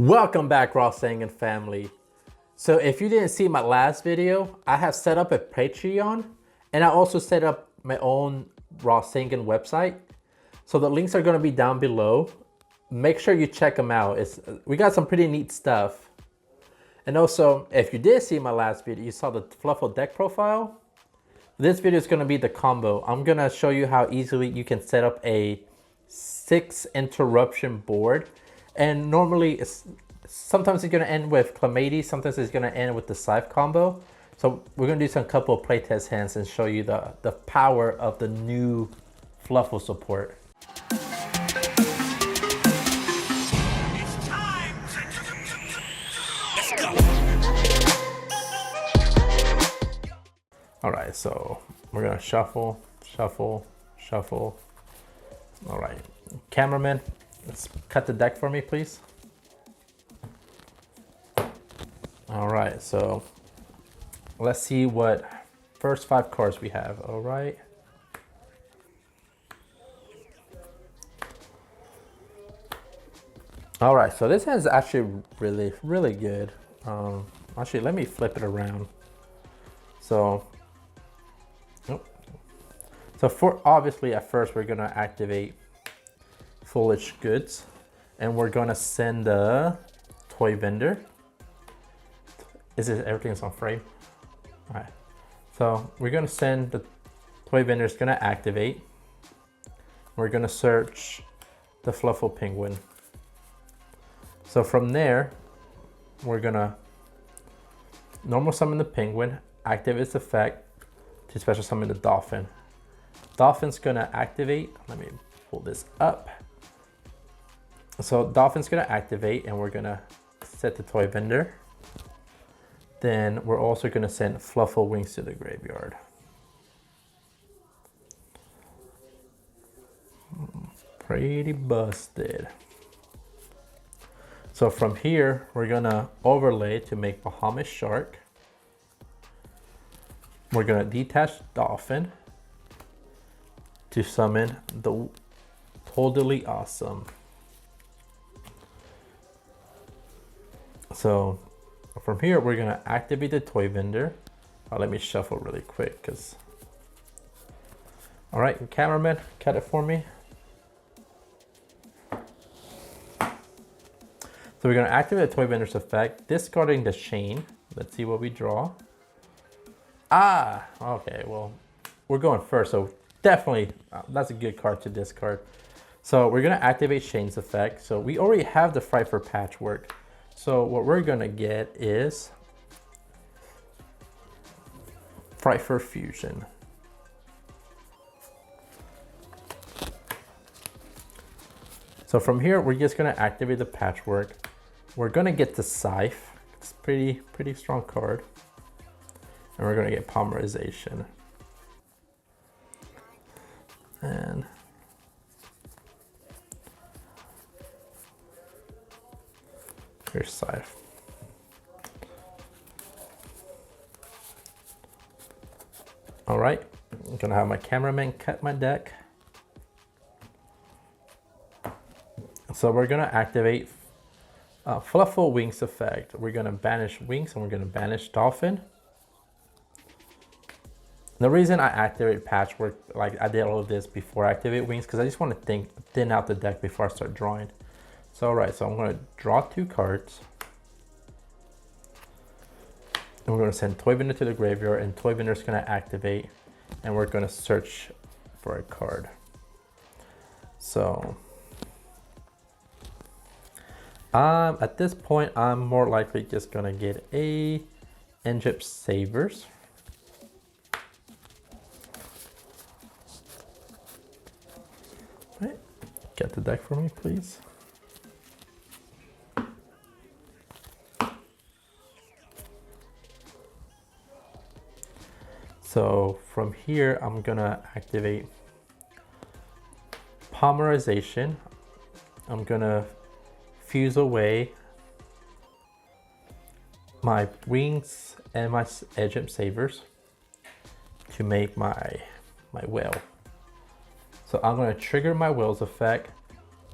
Welcome back, RawSangan family. So if you didn't see my last video, I have set up a Patreon and I also set up my own RawSangan website. So the links are going to be down below. Make sure you check them out. We got some pretty neat stuff. And also, if you did see my last video, you saw the Fluffal deck profile. This video is going to be the combo. I'm going to show you how easily you can set up a 6 interruption board. And normally, sometimes it's going to end with Clamady, sometimes it's going to end with the Scythe combo. So we're going to do some couple of playtest hands and show you the power of the new Fluffal support. It's time! Let's go! Alright, so we're going to shuffle, shuffle, shuffle. Alright, cameraman, let's cut the deck for me, please. All right, so let's see what first 5 cards we have. All right. All right, so this hand is actually really good. Actually, let me flip it around. So for obviously at first we're gonna activate Foolish Goods, and we're gonna send the toy vendor. Everything's on frame? All right. So we're gonna send the toy vendor is gonna activate. We're gonna search the Fluffal Penguin. So from there, we're gonna normal summon the penguin, activate its effect to special summon the dolphin. Dolphin's gonna activate. Let me pull this up. So Dolphin's gonna activate, and we're gonna set the toy vendor. Then we're also gonna send Fluffal Wings to the graveyard. Pretty busted. So from here, we're gonna overlay to make Bahamas Shark. We're gonna detach Dolphin to summon the Totally Awesome. So from here, we're gonna activate the toy vendor. Let me shuffle really quick, cause. All right, cameraman, cut it for me. So we're gonna activate the toy vendor's effect, discarding the chain. Let's see what we draw. Ah, okay, well, we're going first, so definitely, that's a good card to discard. So we're gonna activate Shane's effect. So we already have the Fright for Patchwork. So what we're gonna get is Fright for Fusion. So from here, we're just gonna activate the Patchwork. We're gonna get the Scythe. It's pretty strong card. And we're gonna get Polymerization. And here's Scythe. All right, I'm gonna have my cameraman cut my deck. So we're gonna activate Fluffal Wings effect. We're gonna banish Wings and we're gonna banish Dolphin. The reason I activate Patchwork, like I did all of this before I activate Wings, because I just want to thin out the deck before I start drawing. So all right, so I'm going to draw 2 cards. And we're going to send Toy Vendor to the graveyard, and Toy Vendor is going to activate, and we're going to search for a card. So at this point, I'm more likely just going to get a Egypt Savers. Right. Get the deck for me, please. So from here, I'm gonna activate Polymerization. I'm gonna fuse away my Wings and my Egypt Savers to make my whale. So I'm gonna trigger my whale's effect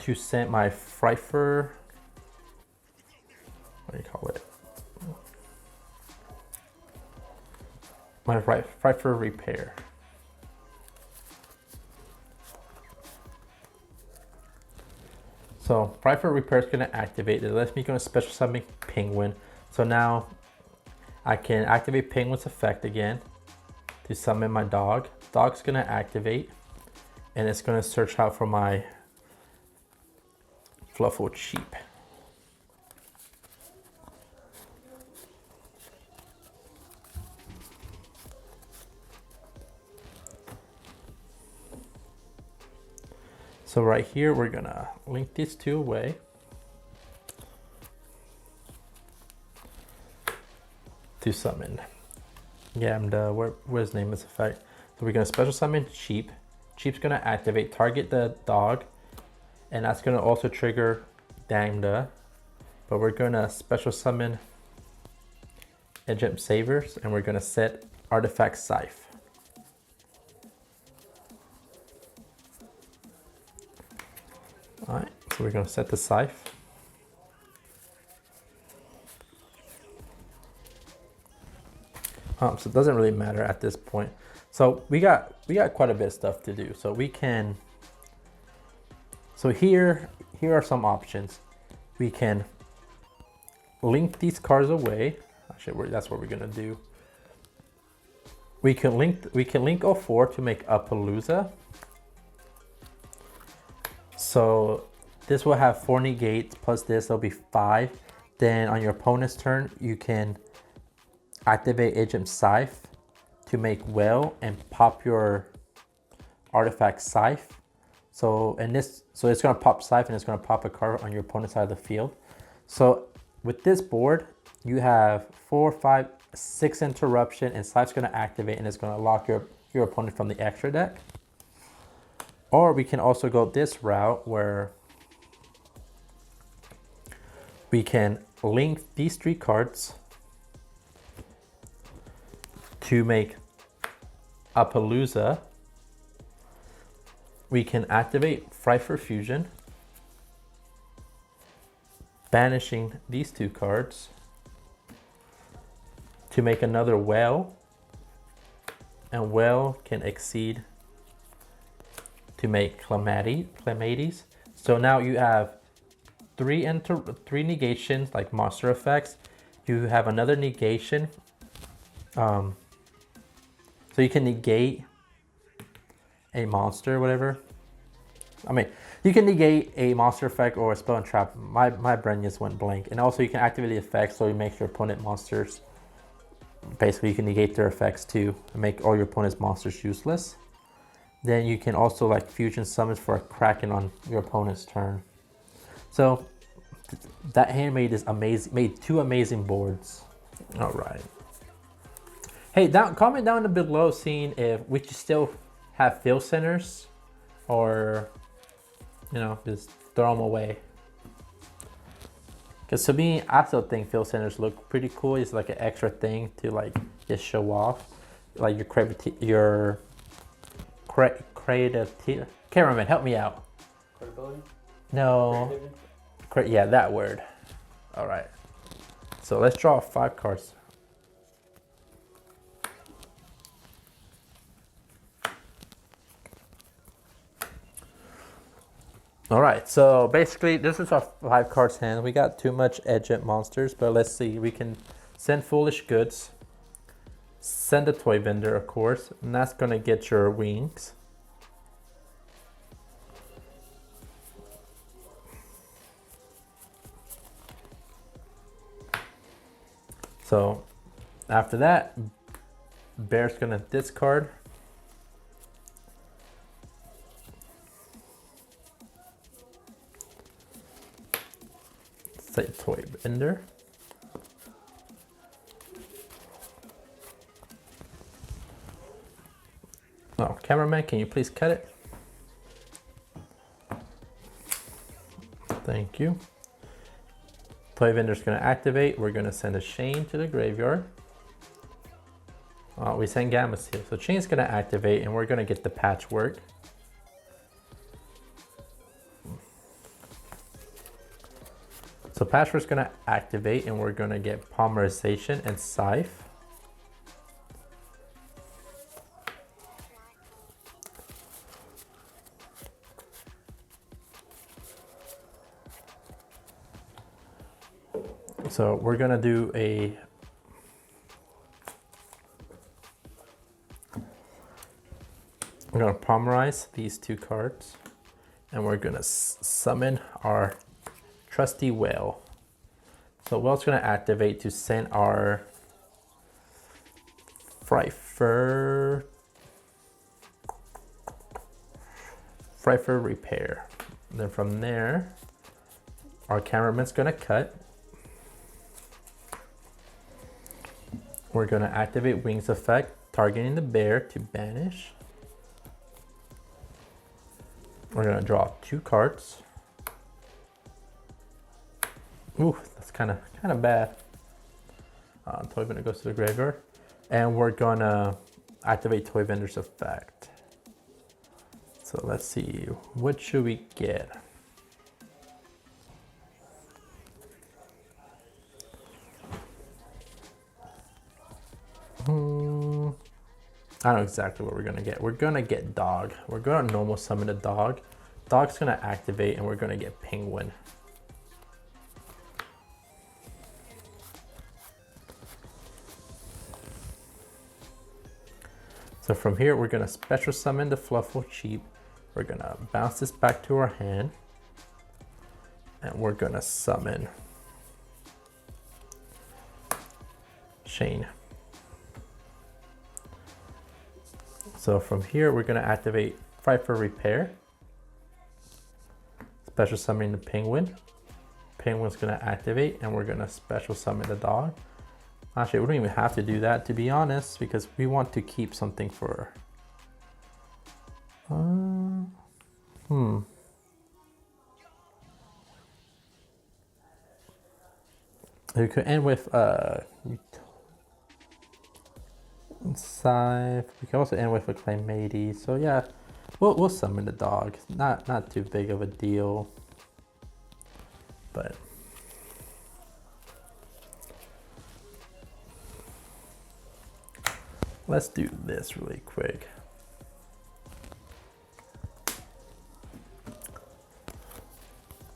to send my Fright for what do you call it? My right for repair. So right for repair is going to activate. It lets me go to special summon Penguin. So now I can activate Penguin's effect again to summon my dog. Dog's going to activate, and it's going to search out for my Fluffal sheep. So right here, we're gonna link these two away. To summon Gamda, where's name is effect. So we're gonna special summon Sheep. Sheep's gonna activate, target the dog, and that's gonna also trigger Gamda. But we're gonna special summon Egypt Savers, and we're gonna set Artifact Scythe. Alright, so we're gonna set the Scythe. So it doesn't really matter at this point. So we got quite a bit of stuff to do. So we can, so here are some options. We can link these cards away. Actually, that's what we're gonna do. We can link 04 to make a Palooza. So this will have 4 negates plus this, there'll be 5. Then on your opponent's turn, you can activate Agent Scythe to make Well and pop your Artifact Scythe. So it's gonna pop Scythe and it's gonna pop a card on your opponent's side of the field. So with this board, you have 4, 5, 6 interruption, and Scythe's gonna activate and it's gonna lock your opponent from the extra deck. Or we can also go this route where we can link these 3 cards to make a Palooza. We can activate Fright for Fusion, banishing these 2 cards to make another Well, and Well can exceed to make Clamades. So now you have 3 negations like monster effects. You have another negation. So you can negate a monster, whatever. I mean, you can negate a monster effect or a spell and trap. My brain just went blank. And also you can activate the effects so you make your opponent monsters. Basically, you can negate their effects too and make all your opponent's monsters useless. Then you can also like fusion summons for a Kraken on your opponent's turn. So that handmade is amazing. Made 2 amazing boards. All right. Hey, comment down below seeing if we should still have field centers or, you know, just throw them away. Because to me, I still think field centers look pretty cool. It's like an extra thing to like just show off, like your creativity. Cameraman, help me out. Credibility? No. Yeah, that word. All right. So let's draw 5 cards. All right, so basically this is our 5 cards hand. We got too much Edgent monsters, but let's see. We can send Foolish Goods, send a Toy Vendor, of course, and that's gonna get your wings. So after that, Bear's gonna discard. Say Toy Vendor. Oh, cameraman, can you please cut it? Thank you. Toy Vendor's gonna activate. We're gonna send a Chain to the graveyard. We send Gammas here. So Chain's gonna activate and we're gonna get the Patchwork. So Patchwork's gonna activate and we're gonna get Polymerization and Scythe. So we're gonna do we're gonna polymerize these two cards and we're gonna summon our trusty whale. So whale's gonna activate to send our Frightfur repair. And then from there, our cameraman's gonna cut. We're gonna activate Wings effect, targeting the bear to banish. We're gonna draw 2 cards. Ooh, that's kind of bad. Toy Vendor goes to the graveyard, and we're gonna activate Toy Vendor's effect. So let's see, what should we get? I know exactly what we're gonna get. We're gonna get Dog. We're gonna normal summon a Dog. Dog's gonna activate and we're gonna get Penguin. So from here, we're gonna special summon the Fluffal Cheap. We're gonna bounce this back to our hand. And we're gonna summon Shane. So from here, we're gonna activate Frightfur Repair. Special summon the Penguin. Penguin's gonna activate and we're gonna special summon the Dog. Actually, we don't even have to do that, to be honest, because we want to keep something for... We could end with Scythe. We can also end with a Claymady. So yeah, we'll summon the Dog. Not too big of a deal, but let's do this really quick.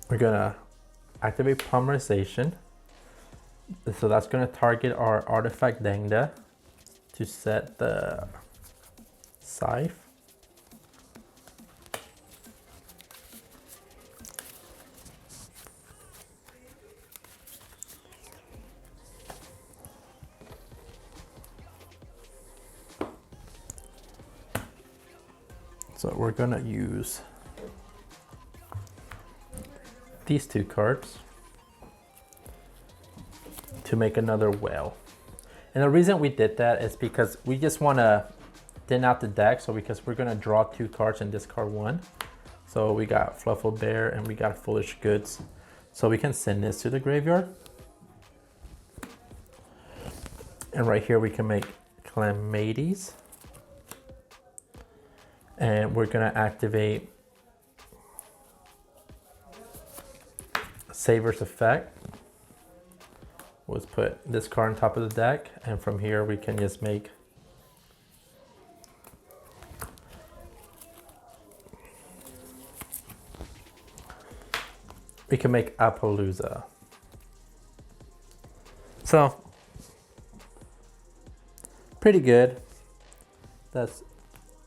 We're gonna activate Polymerization. So that's gonna target our artifact Dengda to set the Scythe. So we're gonna use these 2 cards to make another whale. And the reason we did that is because we just want to thin out the deck. So because we're going to draw 2 cards and discard 1. So we got Fluffal Bear and we got Foolish Goods. So we can send this to the graveyard. And right here we can make Claymades. And we're going to activate Saver's effect. Let's put this card on top of the deck, and from here we can just make Appaloosa. So pretty good. That's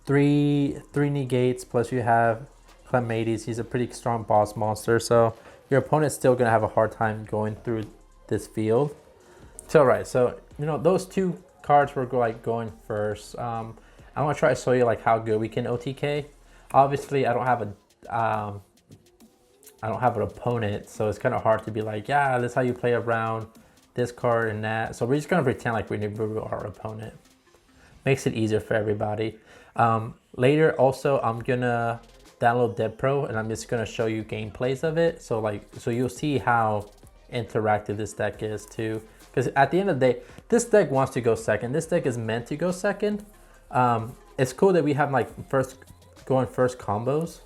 three negates, plus you have Claymades. He's a pretty strong boss monster, so your opponent's still gonna have a hard time going through this field. So right, so you know those 2 cards were like going first. I'm gonna try to show you like how good we can OTK. Obviously, I don't have an opponent, so it's kind of hard to be like, yeah, this is how you play around this card and that. So we're just gonna pretend like we knew our opponent. Makes it easier for everybody. Later, also, I'm gonna download Dead Pro and I'm just gonna show you gameplays of it. So you'll see how interactive this deck is too, because at the end of the day, this deck wants to go second. This deck is meant to go second. It's cool that we have like first combos,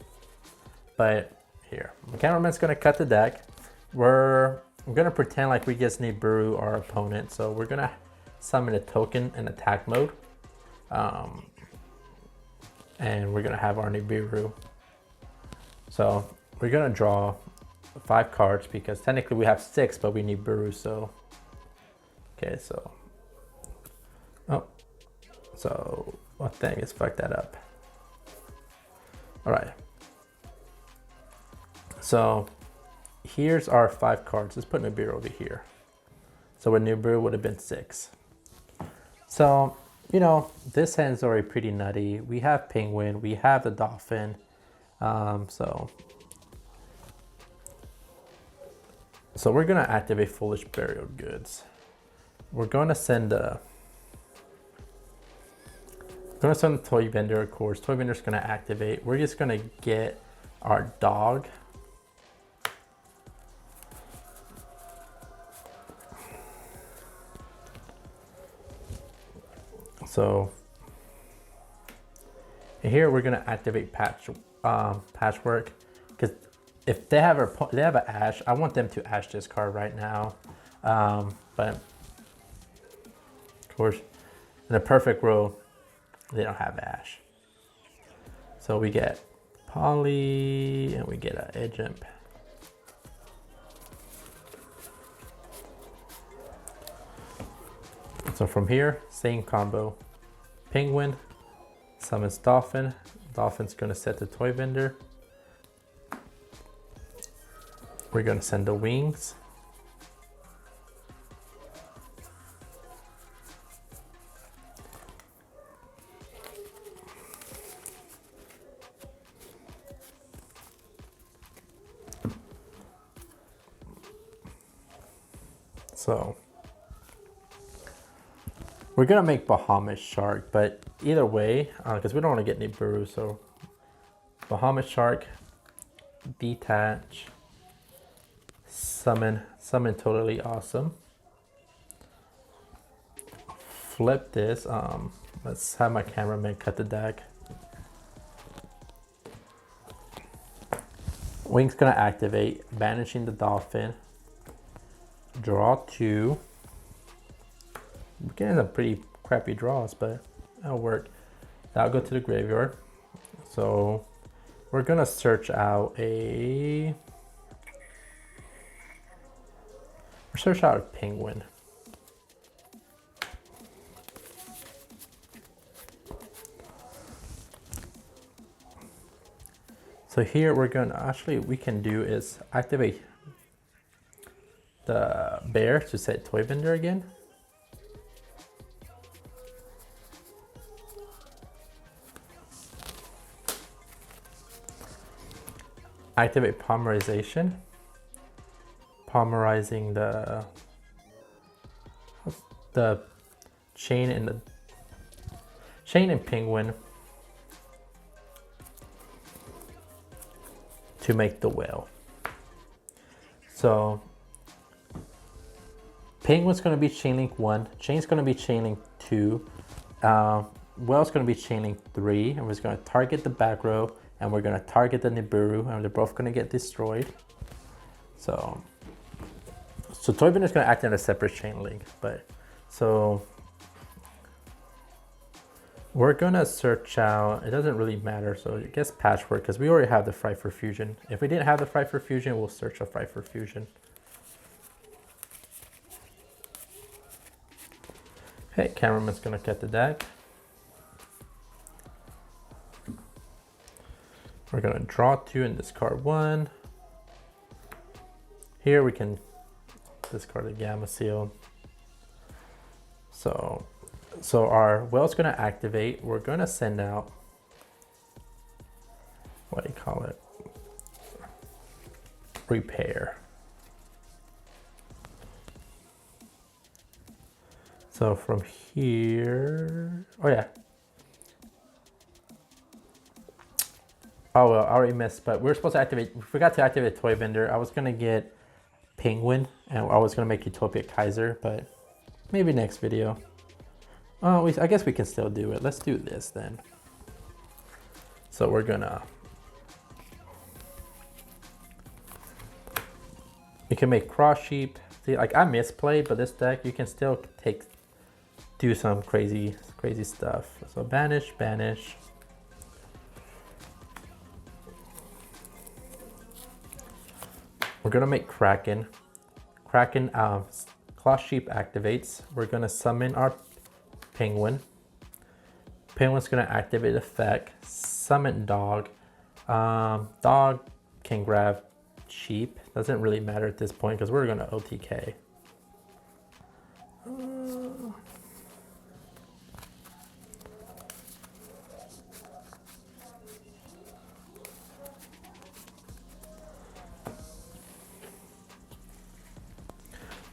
but here the cameraman's gonna cut the deck. We're I'm gonna pretend like we just need Nibiru our opponent. So we're gonna summon a token in attack mode. And we're gonna have our Nibiru. So we're gonna draw 5 cards because technically we have 6, but we need Nibiru. So okay, so so one thing is fuck that up. All right. So here's our 5 cards. Let's put Nibiru over here. So with Nibiru would have been 6. So, you know, this hand's already pretty nutty. We have Penguin, we have the Dolphin. So we're gonna activate Foolish Burial Goods. We're gonna send the Toy Vendor, of course. Toy Vendor's gonna activate. We're just gonna get our dog. So here we're gonna activate Patchwork, because if they have an Ash, I want them to Ash this card right now. But of course, in a perfect world, they don't have Ash. So we get Polly and we get an Edge Imp. So from here, same combo. Penguin summons Dolphin. Dolphin's gonna set the Toy Vendor. We're gonna send the Wings. So we're gonna make Bahamut Shark, but either way, because we don't want to get Nibiru, so Bahamut Shark, detach, summon Totally Awesome. Flip this. Let's have my cameraman cut the deck. Wing's gonna activate, banishing the Dolphin. Draw 2. We're getting some pretty crappy draws, but that'll work. That'll go to the graveyard. So we're gonna search out a Penguin. So here we're gonna we can do is activate the bear to set Toy Vendor again. Activate Polymerization. Polymerizing the chain and Penguin to make the whale. So Penguin's going to be chain link 1, Chain's going to be chain link 2, Whale's going to be chain link 3, and we're just going to target the back row, and we're going to target the Nibiru, and they're both going to get destroyed. So Toy Vendor is going to act in a separate chain link, but so we're going to search out, it doesn't really matter, so I guess Patchwork, because we already have the Fright for Fusion. If we didn't have the Fright for Fusion, we'll search a Fright for Fusion. Okay, cameraman's gonna cut the deck. We're gonna draw 2 and discard 1. Here we can discard a Gamma Seal. So our whale's gonna activate. We're gonna send out, what do you call it? Repair. So from here, oh yeah. Oh well, I already missed, but we were supposed to activate, we forgot to activate Toy Vendor. I was gonna get Penguin, and I was gonna make Utopia Kaiser, but maybe next video. Oh, I guess we can still do it. Let's do this then. So we're gonna You can make cross sheep. See, like I misplayed, but this deck you can still do some crazy stuff. So banish, banish. We're gonna make Kraken. Kraken cross sheep activates. We're gonna summon our penguin. Penguin's gonna activate effect. Summon dog. Dog can grab sheep. Doesn't really matter at this point because we're gonna OTK.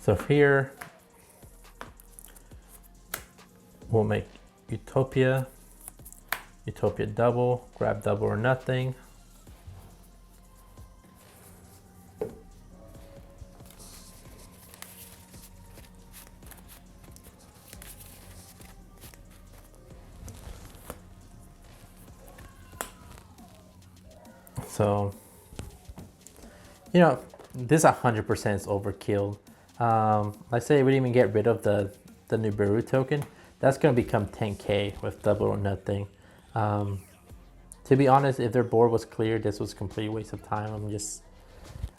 So here we'll make Utopia double, grab double or nothing. So, you know, this 100% is overkill. Let's say we didn't even get rid of the Nibiru token. That's going to become 10k with double or nothing. To be honest, if their board was clear, this was a complete waste of time.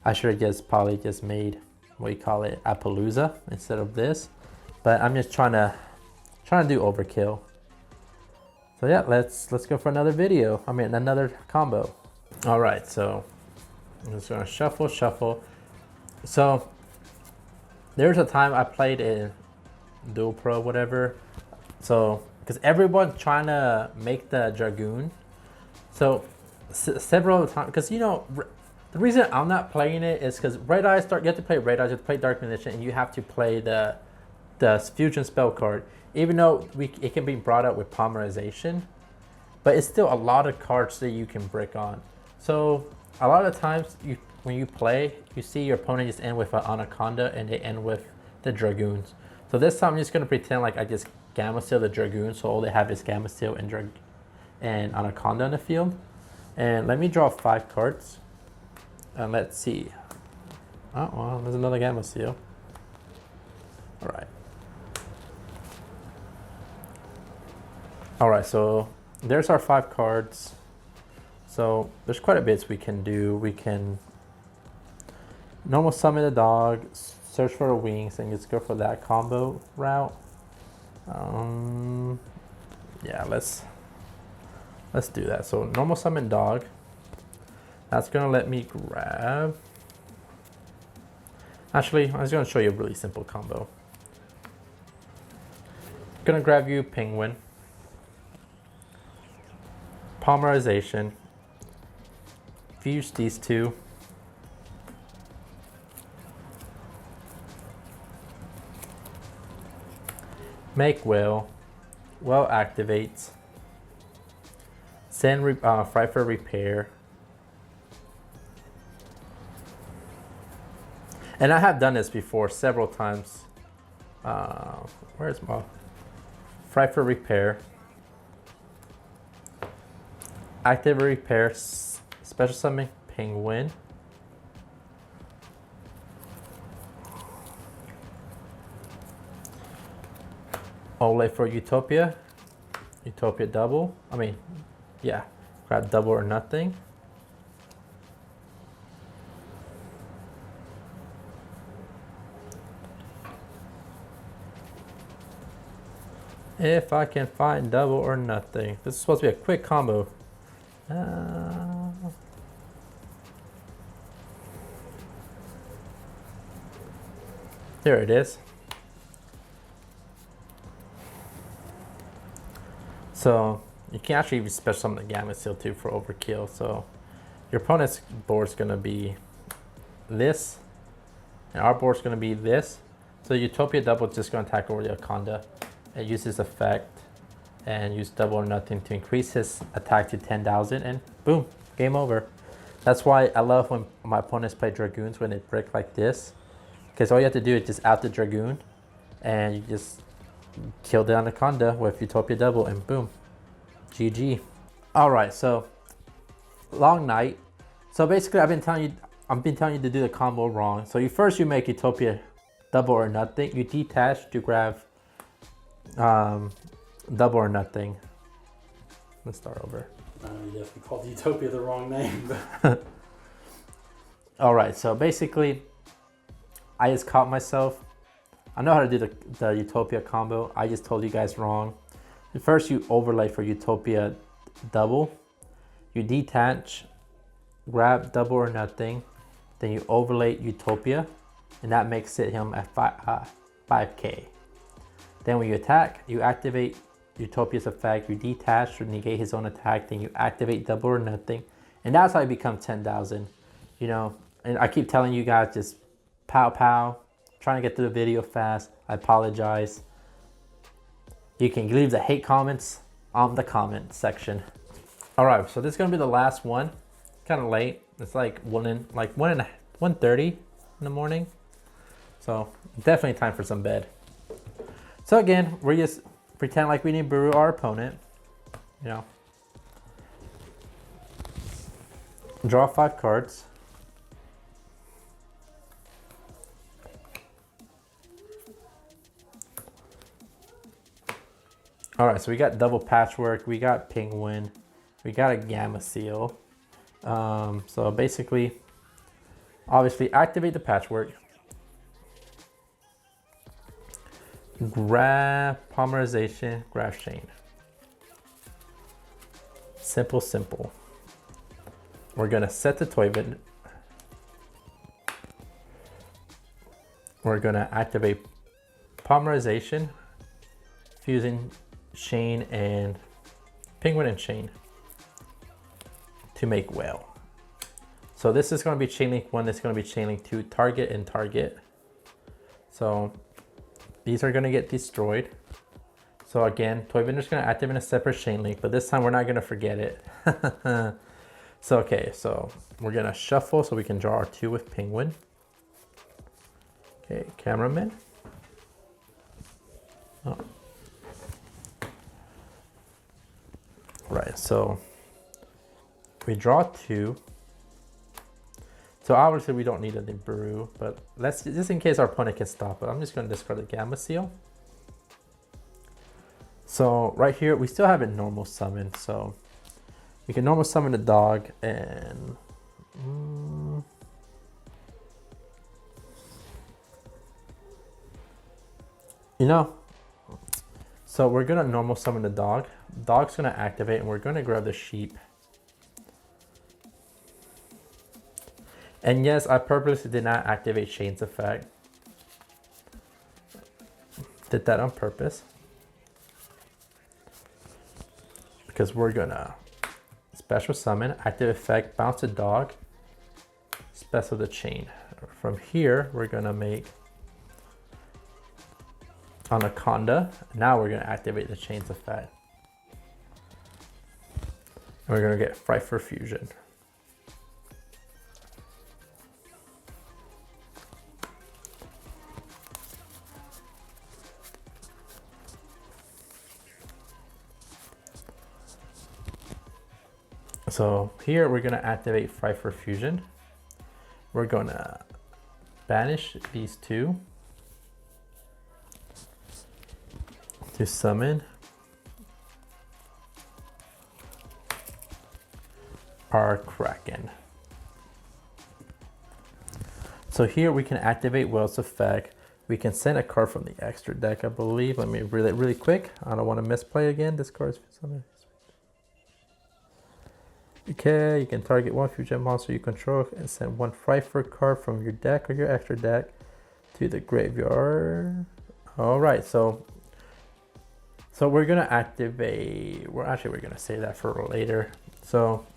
I should have probably just made, what you call it, Appaloosa instead of this. But I'm just trying to do overkill. So yeah, let's go for another video. I mean, another combo. All right, so I'm just gonna shuffle. So there's a time I played in Dual Pro, whatever. So, because everyone's trying to make the Dragoon. So, several times, because you know, the reason I'm not playing it is because Red Eyes you have to play Red Eyes, you have to play Dark Magician, and you have to play the Fusion spell card. Even though it can be brought up with Polymerization, but it's still a lot of cards that you can brick on. So, a lot of times, when you play, you see your opponent just end with an Anaconda and they end with the Dragoons. So this time I'm just going to pretend like I just Gamma Seal the Dragoon, so all they have is Gamma Seal and Anaconda in the field. And let me draw 5 cards. And let's see. Oh, well, there's another Gamma Seal. Alright. Alright, so there's our 5 cards. So there's quite a bit we can do. We can normal summon the dog, search for the wings, and just go for that combo route. Yeah, let's do that. So normal summon dog. That's gonna let me grab. Actually, I was gonna show you a really simple combo. Gonna grab you penguin. Polymerization. Fuse these two. Make Will activates. Send Fry for repair. And I have done this before several times. Where's my Fry for repair? Active repair. Special summon penguin. Ole for Utopia double. I mean, yeah, grab double or nothing. If I can find double or nothing. This is supposed to be a quick combo. There it is. So you can actually special summon the Gamma Seal too for overkill. So your opponent's board's gonna be this, and our board's gonna be this. So Utopia double is just gonna attack over the Anaconda. It uses effect and use double or nothing to increase his attack to 10,000, and boom, game over. That's why I love when my opponents play Dragoons when they brick like this, because all you have to do is just out the Dragoon, and you just kill the Anaconda with Utopia double, and boom, GG. All right, so long night. So basically, I've been telling you, I've been telling you to do the combo wrong. So you make Utopia double or nothing. You detach to grab double or nothing. Let's start over. You definitely called Utopia the wrong name. All right, so basically, I just caught myself. I know how to do the Utopia combo. I just told you guys wrong. First, you overlay for Utopia double. You detach, grab double or nothing. Then you overlay Utopia, and that makes it him at 5K. Then when you attack, you activate Utopia's effect. You detach to negate his own attack. Then you activate double or nothing, and that's how you become 10,000. You know, and I keep telling you guys, just pow pow. Trying to get through the video fast. I apologize. You can leave the hate comments on the comment section. All right, so this is gonna be the last one. Kind of late. It's like 1:30 in the morning. So definitely time for some bed. So again, we just pretend like we need Buru our opponent. You know. Draw 5 cards. All right, so we got double patchwork, we got penguin, we got a gamma seal. So basically, obviously activate the patchwork. Grab polymerization, grab chain. Simple, simple. We're gonna set the toy bin. We're gonna activate polymerization, fusing chain and penguin and chain to make whale. So this is going to be chain link 1, this is going to be chain link 2, target and target. So these are going to get destroyed. So again, toy vendor is going to activate a separate chain link, but this time we're not going to forget it. So okay, so we're going to shuffle so we can draw our 2 with penguin. Okay, cameraman. Oh. Right, so we draw 2. So obviously we don't need a Nibiru, but let's just in case our opponent can stop it. I'm just going to discard the Gamma Seal. So right here we still have a normal summon, so we can normal summon the dog and you know. So we're gonna normal summon the dog. Dog's gonna activate and we're gonna grab the sheep. And yes, I purposely did not activate Shane's effect. Did that on purpose. Because we're gonna special summon, active effect, bounce the dog, special the chain. From here, we're gonna make Anaconda. Now we're going to activate the chains effect. And we're going to get Fright for Fusion. So here we're going to activate Fright for Fusion. We're going to banish these 2. To summon our Kraken. So here we can activate Whale's effect. We can send a card from the extra deck, I believe. Let me read it really quick. I don't want to misplay again. This card's summoned. Okay, you can target 1 fusion monster you control and send 1 Frifer card from your deck or your extra deck to the graveyard. All right, so we're gonna activate, we're gonna save that for later. So,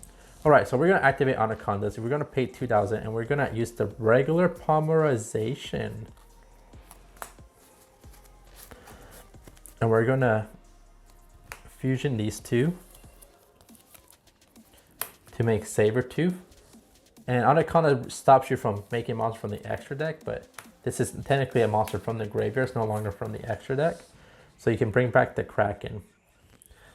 all right, so we're gonna activate Anacondas. We're gonna pay 2,000 and we're gonna use the regular polymerization. And we're gonna fusion these 2 to make Sabertooth. And Anaconda stops you from making monsters from the extra deck, but this is technically a monster from the graveyard. It's no longer from the extra deck. So you can bring back the Kraken.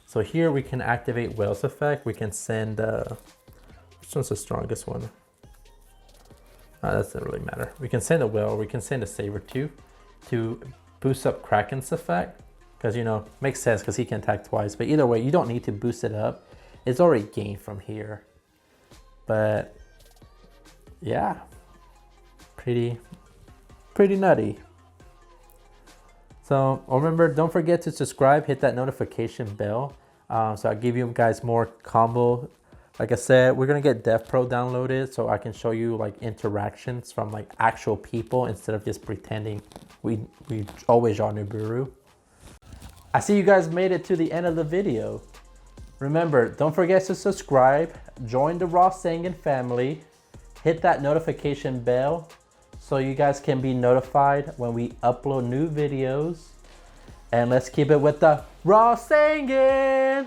So here we can activate Whale's effect. We can send, which one's the strongest one? That doesn't really matter. We can send a Will, we can send a Saber too, to boost up Kraken's effect. Because, you know, makes sense because he can attack twice. But either way, you don't need to boost it up. It's already gained from here. But, yeah. Pretty nutty. So, remember, don't forget to subscribe. Hit that notification bell. So I'll give you guys more combo. Like I said, we're going to get Dev Pro downloaded so I can show you like interactions from like actual people instead of just pretending we always draw Nibiru. I see you guys made it to the end of the video. Remember, don't forget to subscribe, join the RawSangan family, hit that notification bell so you guys can be notified when we upload new videos. And let's keep it with the RawSangan!